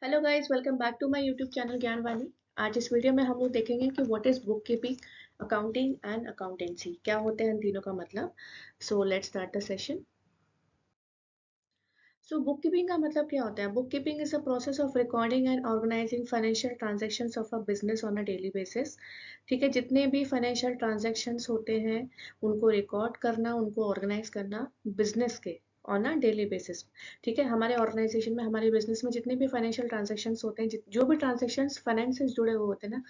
Hello guys, welcome back to my YouTube channel Gyanvani. आज इस video में हम लोग देखेंगे कि what is book keeping, accounting and accountancy, क्या होते हैं इन तीनों का मतलब। So let's start the session. So book keeping का मतलब क्या होता है? Book keeping is a process of recording and organizing financial transactions of a business on a daily basis. ठीक है, जितने भी फाइनेंशियल ट्रांजैक्शंस होते हैं उनको रिकॉर्ड करना, उनको ऑर्गेनाइज करना बिजनेस के ऑन अ डेली बेसिस। ठीक है, हमारे ऑर्गेनाइजेशन में, हमारे बिजनेस में जितने भी फाइनेंशियल ट्रांजैक्शंस होते हैं, जो भी ट्रांजैक्शंस फाइनेंस से जुड़े हुए होते हैं ना,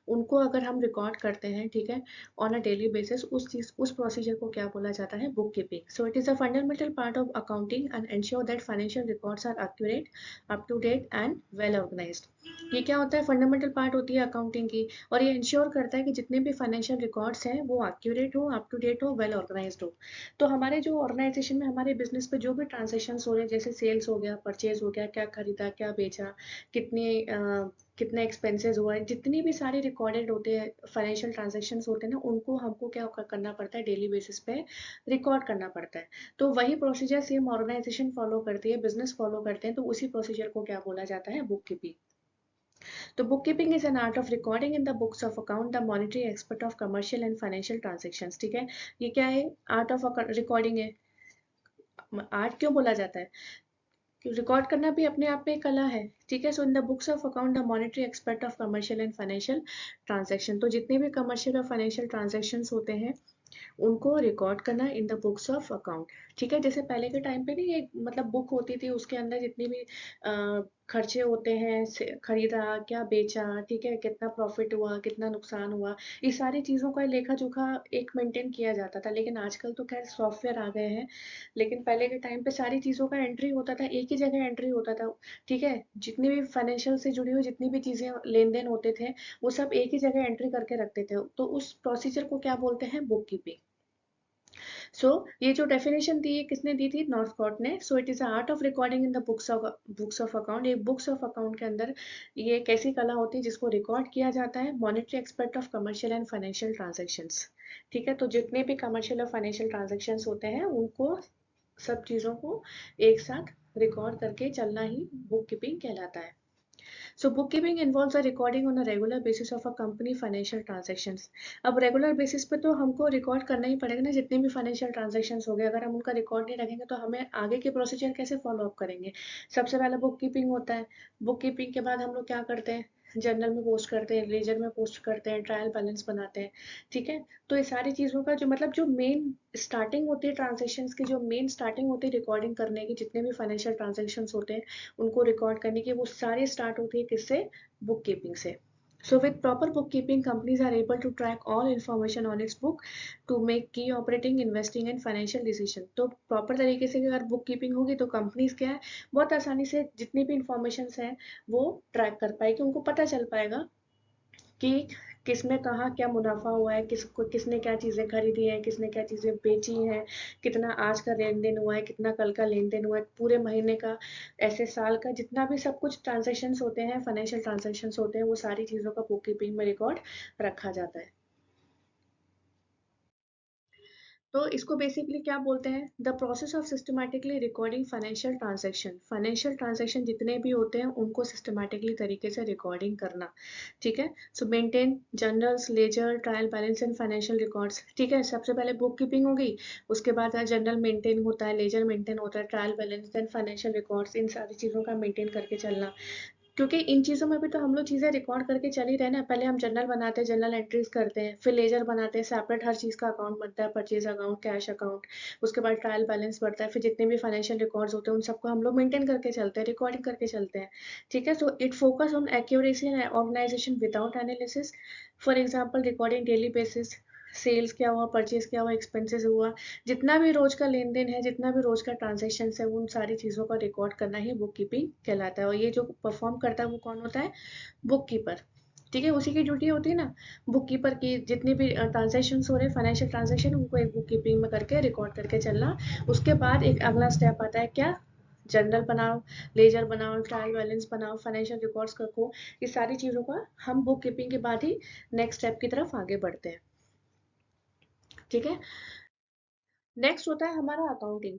उनको अगर हम रिकॉर्ड करते हैं, ठीक है, ऑन अ डेली बेसिस, उस प्रोसीजर को क्या बोला जाता है? Book keeping. So it is a fundamental part of accounting and ensure that financial records are accurate, up to date and well organised. ये क्या होता है? फंडामेंटल पार्ट होती है अकाउंटिंग की, और ये इंश्योर करता है कि जितने भी फाइनेंशियल रिकॉर्ड्स हैं वो एक्यूरेट हो, अप टू डेट हो, वेल ऑर्गेनाइज्ड हो। तो हमारे जो ऑर्गेनाइजेशन में, हमारे बिजनेस पे जो भी ट्रांजेक्शन्स हो रहे हैं, जैसे सेल्स हो गया, परचेज हो गया, क्या खरीदा, क्या बेचा, कितने कितने एक्सपेंसेस हुआ है, जितनी भी सारे रिकॉर्डेड होते हैं फाइनेंशियल ट्रांजेक्शन्स होते हैं ना, उनको हमको क्या करना पड़ता है? डेली बेसिस पे रिकॉर्ड करना पड़ता है। तो वही प्रोसीजर सेम ऑर्गेनाइजेशन फॉलो करती है, बिजनेस फॉलो करते हैं, तो उसी प्रोसीजर को क्या बोला जाता है? Book keeping. तो bookkeeping is an art of recording in the books of account the monetary expert of commercial and financial transactions। ठीक है, ये क्या है? आर्ट ऑफ रिकॉर्डिंग है। आर्ट क्यों बोला जाता है? रिकॉर्ड करना भी अपने आप में एक कला है। ठीक है, so in the books of account the monetary expert of commercial and financial transaction, तो जितने भी कमर्शियल और फाइनेंशियल ट्रांजैक्शंस होते हैं उनको रिकॉर्ड करना इन द बुक्स ऑफ अकाउंट। ठीक है, जैसे पहले के टाइम पे नहीं, एक मतलब बुक होती थी, उसके अंदर जितनी भी खर्चे होते हैं, खरीदा, क्या बेचा, ठीक है, कितना प्रॉफिट हुआ, कितना नुकसान हुआ, ये सारी चीज़ों का लेखा जोखा एक मेंटेन किया जाता था। लेकिन आजकल तो खैर सॉफ्टवेयर आ गए हैं, लेकिन पहले के टाइम पे सारी चीज़ों का एंट्री होता था, एक ही जगह एंट्री होता था। ठीक है, जितनी भी फाइनेंशियल से जुड़ी हुई जितनी भी चीज़ें लेन देन होते थे, वो सब एक ही जगह एंट्री करके रखते थे, तो उस प्रोसीजर को क्या बोलते हैं? Book keeping. सो ये जो डेफिनेशन दी है, किसने दी थी? नॉर्थकॉट ने। सो it is art of recording in the books of account. एक बुक्स ऑफ अकाउंट के अंदर ये एक ऐसी कला होती है जिसको रिकॉर्ड किया जाता है, monetary expert of commercial and financial transactions. ठीक है, तो जितने भी कमर्शियल और फाइनेंशियल ट्रांजेक्शंस होते हैं उनको, सब चीज़ों को एक साथ रिकॉर्ड करके चलना ही बुक कीपिंग कहलाता है। So bookkeeping involves a recording on a regular basis of a company financial transactions। अब रेगुलर बेसिस पे तो हमको रिकॉर्ड करना ही पड़ेगा ना, जितने भी फाइनेंशियल ट्रांजेक्शंस हो गए, अगर हम उनका रिकॉर्ड नहीं रखेंगे तो हमें आगे के प्रोसीजर कैसे फॉलो अप करेंगे? सबसे पहले बुक कीपिंग होता है। बुक कीपिंग के बाद हम लोग क्या करते हैं? जर्नल में पोस्ट करते हैं, लेजर में पोस्ट करते हैं, ट्रायल बैलेंस बनाते हैं। ठीक है, तो ये सारी चीज़ों का जो मतलब, जो मेन स्टार्टिंग होती है ट्रांजेक्शन्स की, जो मेन स्टार्टिंग होती है रिकॉर्डिंग करने की, जितने भी फाइनेंशियल ट्रांजेक्शन्स होते हैं उनको रिकॉर्ड करने की, वो सारी स्टार्ट होती है किससे? बुक कीपिंग से। So with proper bookkeeping, companies are able to track all information on its book to make key operating, investing and financial decision। तो प्रॉपर तरीके से अगर बुक कीपिंग होगी तो कंपनीज क्या है, बहुत आसानी से जितनी भी इंफॉर्मेशन है वो ट्रैक कर पाएगी, उनको पता चल पाएगा कि किसमें कहाँ क्या मुनाफा हुआ है, किसने क्या चीज़ें खरीदी हैं, किसने क्या चीज़ें बेची हैं, कितना आज का लेन देन हुआ है, कितना कल का लेन देन हुआ है, पूरे महीने का, ऐसे साल का, जितना भी सब कुछ ट्रांजेक्शन्स होते हैं, फाइनेंशियल ट्रांजेक्शन्स होते हैं, वो सारी चीज़ों का बुक कीपिंग में रिकॉर्ड रखा जाता है। तो इसको बेसिकली क्या बोलते हैं? The process of systematically recording financial transaction. Financial transaction जितने भी होते हैं उनको सिस्टमैटिकली तरीके से रिकॉर्डिंग करना। ठीक है, so maintain journals, ledger, trial balance and financial records. ठीक है, सबसे पहले बुक कीपिंग हो गई, उसके बाद जर्नल मेंटेन होता है, लेजर मेंटेन होता है, trial balance and financial records, इन सारी चीज़ों का मेंटेन करके चलना। क्योंकि इन चीज़ों में भी तो हम लोग चीज़ें रिकॉर्ड करके चल ही रहे ना। पहले हम जर्नल बनाते हैं, जर्नल एंट्रीज करते हैं, फिर लेजर बनाते हैं, सेपरेट हर चीज़ का अकाउंट बनता है, परचेज अकाउंट, कैश अकाउंट, उसके बाद ट्रायल बैलेंस बढ़ता है, फिर जितने भी फाइनेंशियल रिकॉर्ड्स होते हैं उन सबको हम लोग मेंटेन करके चलते हैं, रिकॉर्डिंग करके चलते हैं। ठीक है, so it focus on accuracy and organisation without analysis. For example, recording daily basis, sales क्या हुआ, परचेज क्या हुआ, एक्सपेंसेस हुआ, जितना भी रोज का लेन देन है, जितना भी रोज का ट्रांजेक्शन है, उन सारी चीज़ों का रिकॉर्ड करना ही बुक कीपिंग कहलाता है। और ये जो परफॉर्म करता है वो कौन होता है? Book keeper. ठीक है, उसी की ड्यूटी होती है ना, बुक कीपर की, जितने भी ट्रांजेक्शन हो रहे हैं, फाइनेंशियल ट्रांजेक्शन, उनको एक बुक कीपिंग में करके रिकॉर्ड करके चलना। उसके बाद एक अगला स्टेप आता है, क्या? जर्नल बनाओ, लेजर बनाओ, ट्रायल बैलेंस बनाओ, फाइनेंशियल रिकॉर्ड्स रखो। ये सारी चीज़ों का हम बुक कीपिंग के बाद ही नेक्स्ट स्टेप की तरफ आगे बढ़ते हैं। ठीक है, नेक्स्ट होता है हमारा अकाउंटिंग।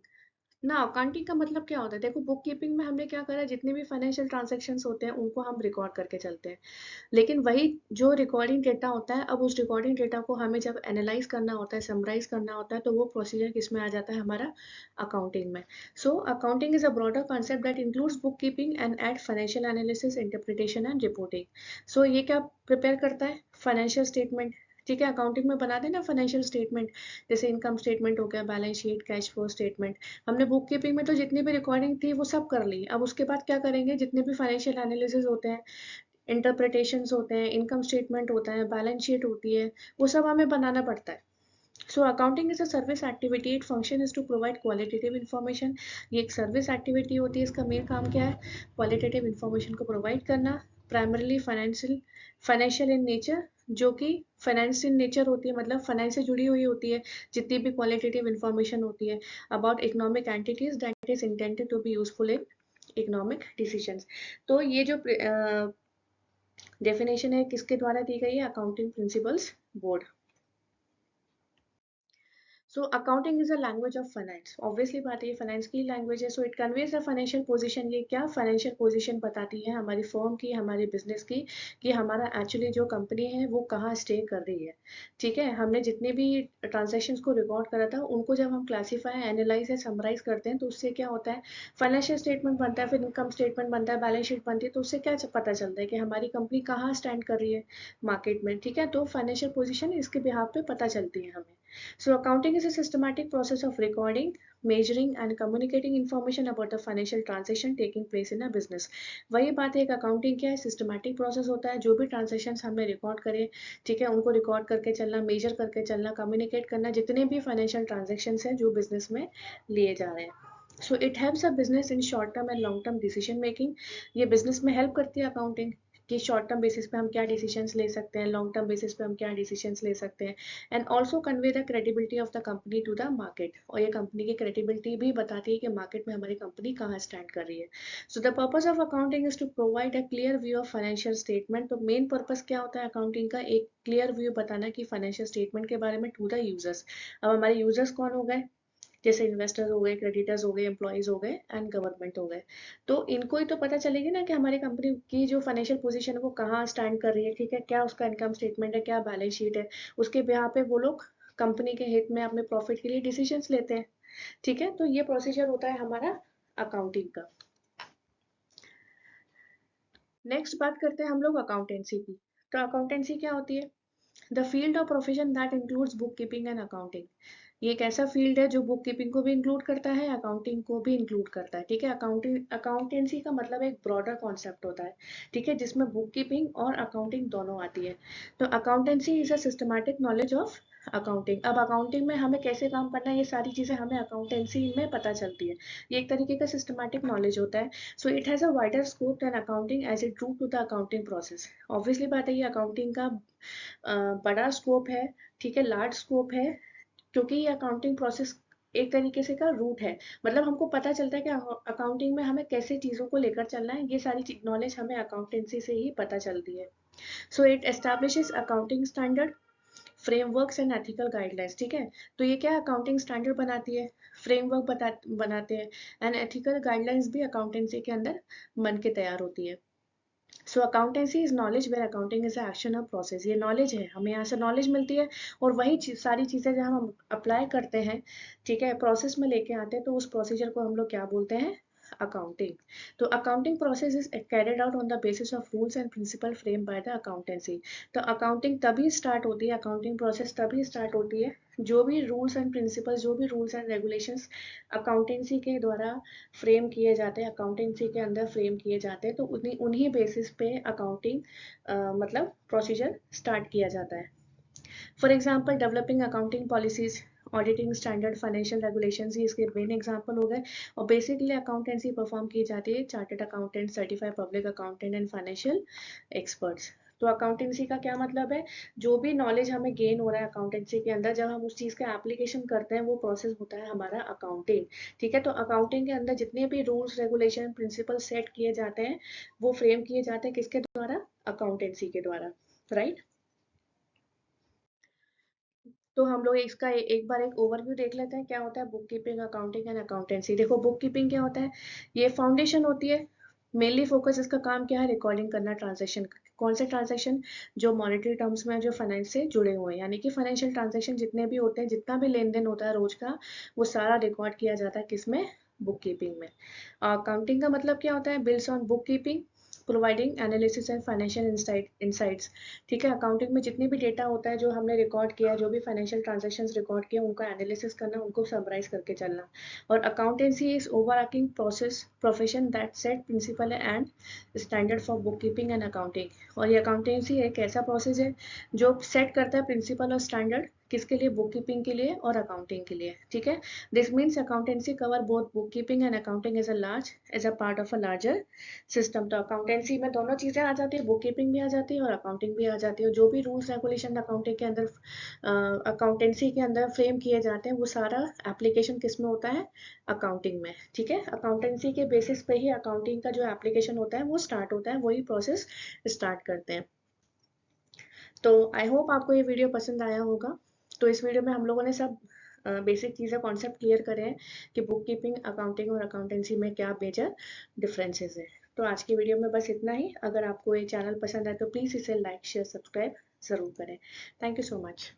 ना अकाउंटिंग का मतलब क्या होता है, देखो बुक कीपिंग में हमने क्या करा, जितने भी फाइनेंशियल ट्रांजेक्शन्स होते हैं उनको हम रिकॉर्ड करके चलते हैं। लेकिन वही जो रिकॉर्डिंग डेटा होता है, अब उस रिकॉर्डिंग डेटा को हमें जब एनालाइज करना होता है, समराइज करना होता है, तो वो प्रोसीजर किस में आ जाता है, हमारा अकाउंटिंग में। So accounting is a broader concept that includes book keeping and and financial analysis, interpretation and reporting. So ये क्या प्रिपेयर करता है, फाइनेंशियल स्टेटमेंट। ठीक है, अकाउंटिंग में बना देना फाइनेंशियल स्टेटमेंट, जैसे इनकम स्टेटमेंट हो गया, balance sheet, cash flow statement. हमने बुक कीपिंग में तो जितनी भी रिकॉर्डिंग थी वो सब कर ली, अब उसके बाद क्या करेंगे, जितने भी फाइनेंशियल एनालिसिस होते हैं, इंटरप्रिटेशंस होते हैं, इनकम स्टेटमेंट होता है, बैलेंस शीट होती है, वो सब हमें बनाना पड़ता है। So accounting is a service activity, it function is to provide qualitative information. ये एक सर्विस एक्टिविटी होती है, इसका मेन काम क्या है, क्वालिटेटिव इन्फॉर्मेशन को प्रोवाइड करना, primarily financial financial in nature, जो कि फाइनेंस इन नेचर होती है, मतलब फाइनेंस से जुड़ी हुई होती है, जितनी भी क्वालिटेटिव इन्फॉर्मेशन होती है about economic entities that is intended to be useful in economic decisions. तो ये जो डेफिनेशन है किसके द्वारा दी गई है, accounting principles board. So accounting is a language of finance, obviously बात है ये फाइनेंस की लैंग्वेज है। So it conveys the financial position, ये क्या फाइनेंशियल पोजीशन बताती है हमारी फर्म की, हमारे बिजनेस की, कि हमारा एक्चुअली जो कंपनी है वो कहाँ स्टे कर रही है। ठीक है, हमने जितने भी ट्रांजेक्शन को रिकॉर्ड करा था उनको जब हम क्लासीफाई, एनालाइज या समराइज करते हैं तो उससे क्या होता है, फाइनेंशियल स्टेटमेंट बनता है, फिर इनकम स्टेटमेंट बनता है, बैलेंस शीट बनती है, तो उससे क्या पता चलता है कि हमारी कंपनी कहाँ स्टैंड कर रही है मार्केट में। ठीक है, तो फाइनेंशियल पोजीशन इसके बिहाफ पे पता चलती है हमें। So accounting is a systematic process of recording, measuring and communicating information about the financial transaction taking place in a business. वही बात है, एक अकाउंटिंग क्या है, सिस्टमैटिक प्रोसेस होता है, जो भी ट्रांजेक्शन हमने रिकॉर्ड करे, ठीक है, उनको रिकॉर्ड करके चलना, मेजर करके चलना, कम्युनिकेट करना, जितने भी फाइनेंशियल ट्रांजेक्शन हैं जो बिजनेस में लिए जा रहे हैं। So it helps a business in short term and long term decision making. ये बिजनेस में हेल्प करती है अकाउंटिंग, कि शॉर्ट टर्म बेसिस पे हम क्या डिसीजंस ले सकते हैं, लॉन्ग टर्म बेसिस पे हम क्या डिसीजंस ले सकते हैं, and also convey the credibility of the company to the market. और ये कंपनी की क्रेडिबिलिटी भी बताती है कि मार्केट में हमारी कंपनी कहाँ स्टैंड कर रही है। So the purpose of accounting is to provide a clear view of financial statement. तो मेन पर्पज क्या होता है अकाउंटिंग का, एक क्लियर व्यू बताना कि फाइनेंशियल स्टेटमेंट के बारे में टू द यूजर्स। अब हमारे यूजर्स कौन हो गए, जैसे इन्वेस्टर्स हो गए, क्रेडिटर्स हो गए, एम्प्लॉयज हो गए एंड गवर्नमेंट हो गए। तो इनको ही तो पता चलेगी ना कि हमारी कंपनी की जो फाइनेंशियल पोजीशन है वो कहाँ स्टैंड कर रही है। ठीक है, क्या उसका इनकम स्टेटमेंट है, क्या बैलेंस शीट है, उसके बिहार पे वो लोग कंपनी के हित में अपने प्रॉफिट के लिए डिसीजंस लेते हैं। ठीक है, तो ये प्रोसीजर होता है हमारा अकाउंटिंग का। नेक्स्ट बात करते हैं हम लोग अकाउंटेंसी की। तो अकाउंटेंसी क्या होती है, the field of profession that includes book keeping and accounting. ये एक ऐसा फील्ड है जो बुक कीपिंग को भी इंक्लूड करता है, अकाउंटिंग को भी इंक्लूड करता है। ठीक है, अकाउंटिंग अकाउंटेंसी का मतलब एक ब्रॉडर कॉन्सेप्ट होता है, ठीक है, जिसमें बुक कीपिंग और अकाउंटिंग दोनों आती है। तो accountancy is a systematic knowledge of accounting. अब अकाउंटिंग में हमें कैसे काम करना है, ये सारी चीजें हमें अकाउंटेंसी में पता चलती है। ये एक तरीके का सिस्टमैटिक नॉलेज होता है। So it has a wider scope than accounting as it drew to the accounting process. Obviously बात है, ये अकाउंटिंग का बड़ा स्कोप है, ठीक है, लार्ज स्कोप है, क्योंकि ये अकाउंटिंग प्रोसेस एक तरीके से का रूट है। मतलब हमको पता चलता है कि अकाउंटिंग में हमें कैसे चीज़ों को लेकर चलना है, ये सारी नॉलेज हमें अकाउंटेंसी से ही पता चलती है। So it establishes accounting standard, frameworks and ethical guidelines. ठीक है, तो ये क्या अकाउंटिंग स्टैंडर्ड बनाती है, फ्रेमवर्क बनाते हैं, एंड एथिकल गाइडलाइंस भी अकाउंटेंसी के अंदर बन के तैयार होती है। So accountancy is knowledge where accounting is action और प्रोसेस। ये नॉलेज है, हमें यहाँ से नॉलेज मिलती है, और वही सारी चीज़ें जब हम अप्लाई करते हैं, ठीक है, प्रोसेस में लेके आते हैं, तो उस प्रोसीजर को हम लोग क्या बोलते हैं, अकाउंटिंग। तो accounting process is carried out on the basis of rules and principle frame by the accountancy. तो अकाउंटिंग तभी स्टार्ट होती है, अकाउंटिंग प्रोसेस तभी स्टार्ट होती है, जो भी रूल्स एंड प्रिंसिपल्स, जो भी रूल्स एंड रेगुलेशंस अकाउंटेंसी के द्वारा फ्रेम किए जाते हैं, अकाउंटेंसी के अंदर फ्रेम किए जाते हैं, तो उन्हीं उन्हीं बेसिस पे अकाउंटिंग मतलब प्रोसीजर स्टार्ट किया जाता है। For example developing accounting policies, auditing standard, financial regulations, ही इसके मेन एग्जांपल हो गए। और बेसिकली अकाउंटेंसी परफॉर्म की जाती है chartered accountant, certified public accountant and financial experts. तो अकाउंटेंसी का क्या मतलब है, जो भी नॉलेज हमें गेन हो रहा है अकाउंटेंसी के अंदर, जब हम उस चीज़ का एप्लीकेशन करते हैं, वो प्रोसेस होता है हमारा अकाउंटिंग। ठीक है, तो अकाउंटिंग के अंदर जितने भी रूल्स, रेगुलेशन, प्रिंसिपल सेट किए जाते हैं, वो फ्रेम किए जाते हैं किसके द्वारा, अकाउंटेंसी के द्वारा, राइट। तो हम लोग इसका एक बार एक ओवरव्यू देख लेते हैं क्या होता है book keeping, accounting and accountancy. देखो बुक कीपिंग क्या होता है, ये फाउंडेशन होती है। मेनली फोकस इसका काम क्या है, रिकॉर्डिंग करना ट्रांजेक्शन। कौन से ट्रांजेक्शन, जो मॉनेटरी टर्म्स में जो फाइनेंस से जुड़े हुए हैं, यानी कि फाइनेंशियल ट्रांजेक्शन जितने भी होते हैं, जितना भी लेन देन होता है रोज का, वो सारा रिकॉर्ड किया जाता है किसमें, बुक कीपिंग में। अकाउंटिंग का मतलब क्या होता है, bills on book keeping, providing analysis and financial insights. ठीक है, अकाउंटिंग में जितनी भी डेटा होता है जो हमने रिकॉर्ड किया, जो भी फाइनेंशियल ट्रांजेक्शंस रिकॉर्ड किया, उनका एनालिसिस करना, उनको समराइज करके चलना। और accountancy is overarching process profession that set principle and standard for book keeping and accounting. और ये अकाउंटेंसी एक ऐसा प्रोसेस है जो सेट करता है प्रिंसिपल और स्टैंडर्ड, किसके लिए, बुक कीपिंग के लिए और अकाउंटिंग के लिए। ठीक है, this means accountancy cover both book keeping and accounting as a part of a larger system. तो अकाउंटेंसी में दोनों चीजें आ जाती है, बुक कीपिंग भी आ जाती है और अकाउंटिंग भी आ जाती है। जो भी रूल्स रेगुलेशन अकाउंटिंग के अंदर, अकाउंटेंसी के अंदर फ्रेम किए जाते हैं, वो सारा एप्लीकेशन किस में होता है, अकाउंटिंग में। ठीक है, अकाउंटेंसी के बेसिस पे ही अकाउंटिंग का जो एप्लीकेशन होता है वो स्टार्ट होता है, वही प्रोसेस स्टार्ट करते हैं। तो आई होप आपको ये वीडियो पसंद आया होगा। तो इस वीडियो में हम लोगों ने सब बेसिक चीज़ें, कॉन्सेप्ट क्लियर करे हैं कि बुक कीपिंग, अकाउंटिंग और अकाउंटेंसी में क्या मेजर डिफरेंसेस है। तो आज की वीडियो में बस इतना ही। अगर आपको ये चैनल पसंद आए तो प्लीज़ इसे लाइक शेयर सब्सक्राइब ज़रूर करें। Thank you so much.